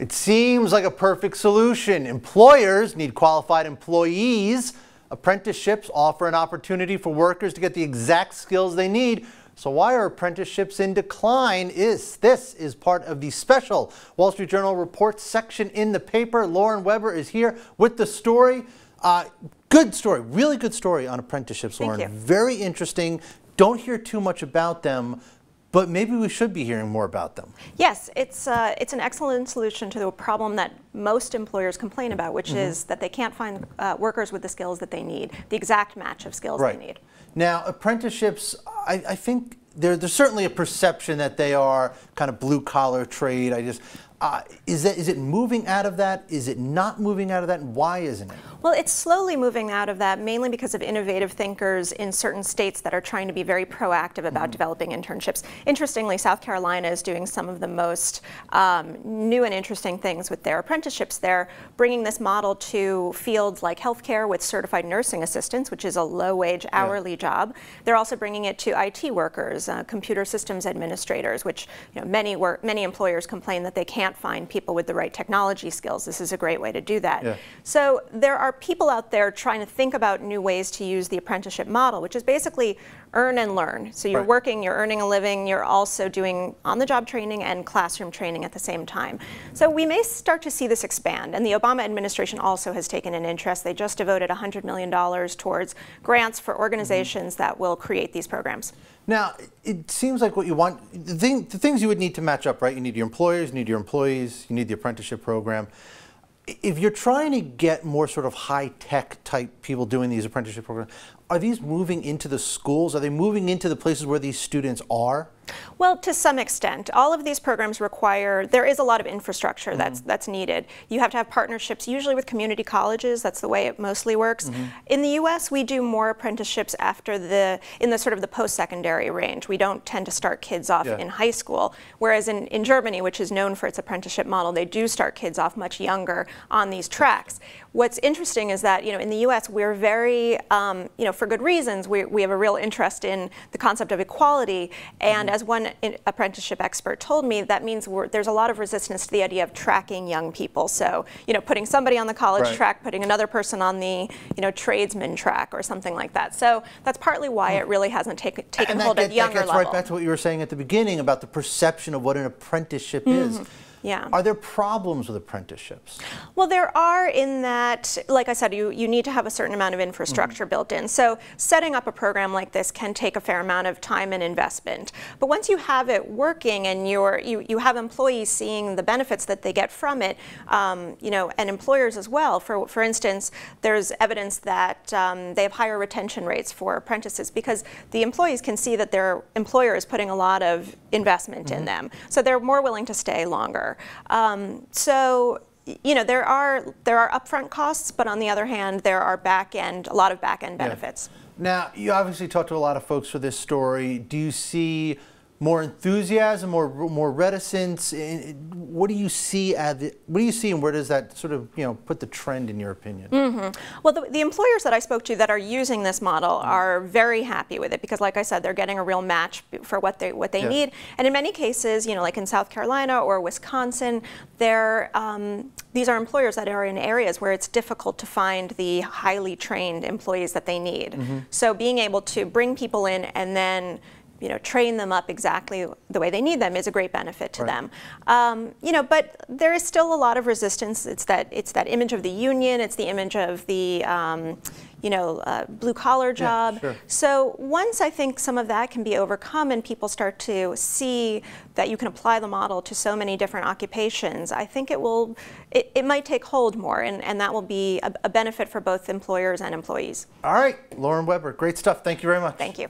It seems like a perfect solution. Employers need qualified employees. Apprenticeships offer an opportunity for workers to get the exact skills they need. So why are apprenticeships in decline? This is part of the special Wall Street Journal Reports section in the paper. Lauren Weber is here with the story. Good story, really good story on apprenticeships, Lauren. Thank you. Very interesting. Don't hear too much about them, but maybe we should be hearing more about them. Yes, it's an excellent solution to the problem that most employers complain about, which is that they can't find workers with the skills that they need, the exact match of skills they need. Now, apprenticeships, I think there's certainly a perception that they are kind of blue-collar trade. Is it moving out of that? Is it not moving out of that? And why isn't it? Well, it's slowly moving out of that, mainly because of innovative thinkers in certain states that are trying to be very proactive about developing internships. Interestingly, South Carolina is doing some of the most new and interesting things with their apprenticeships. They're bringing this model to fields like healthcare with certified nursing assistants, which is a low-wage hourly job. They're also bringing it to IT workers, computer systems administrators, which many employers complain that they can't find people with the right technology skills. This is a great way to do that. So there are people out there trying to think about new ways to use the apprenticeship model, which is basically earn and learn. So you're working, you're earning a living, you're also doing on-the-job training and classroom training at the same time. So we may start to see this expand, and the Obama administration also has taken an interest. They just devoted $100 million towards grants for organizations that will create these programs. Now, it seems like what you want, the things you would need to match up, right? You need your employers, you need your employees, you need the apprenticeship program. If you're trying to get more sort of high-tech type people doing these apprenticeship programs, are these moving into the schools? Are they moving into the places where these students are? Well, to some extent. All of these programs require, there is a lot of infrastructure that's needed. You have to have partnerships, usually with community colleges. That's the way it mostly works. In the U.S., we do more apprenticeships in the sort of the post-secondary range. We don't tend to start kids off in high school, whereas in Germany, which is known for its apprenticeship model, they do start kids off much younger on these tracks. What's interesting is that, in the U.S., we're very, for good reasons, we have a real interest in the concept of equality, and as one apprenticeship expert told me, that means there's a lot of resistance to the idea of tracking young people. So, putting somebody on the college track, putting another person on the, tradesman track or something like that. So that's partly why it really hasn't taken hold at younger level. That gets right back to what you were saying at the beginning about the perception of what an apprenticeship is. Yeah. Are there problems with apprenticeships? Well, there are in that, like I said, you need to have a certain amount of infrastructure built in. So setting up a program like this can take a fair amount of time and investment. But once you have it working and you have employees seeing the benefits that they get from it, and employers as well. For instance, there's evidence that they have higher retention rates for apprentices because the employees can see that their employer is putting a lot of investment in them. So they're more willing to stay longer. So, there are upfront costs, but on the other hand, there are a lot of back-end benefits. Now, you obviously talked to a lot of folks for this story. Do you see more enthusiasm, more reticence? What do you see and where does that sort of put the trend in your opinion? Well, the employers that I spoke to that are using this model are very happy with it because, like I said, they're getting a real match for what they need. And in many cases, like in South Carolina or Wisconsin, these are employers that are in areas where it's difficult to find the highly trained employees that they need. So being able to bring people in and then train them up exactly the way they need them is a great benefit to them. But there is still a lot of resistance. It's that image of the union. It's the image of the blue-collar job. So once I think some of that can be overcome and people start to see that you can apply the model to so many different occupations, I think it might take hold more, and that will be a benefit for both employers and employees. All right, Lauren Weber, great stuff. Thank you very much. Thank you.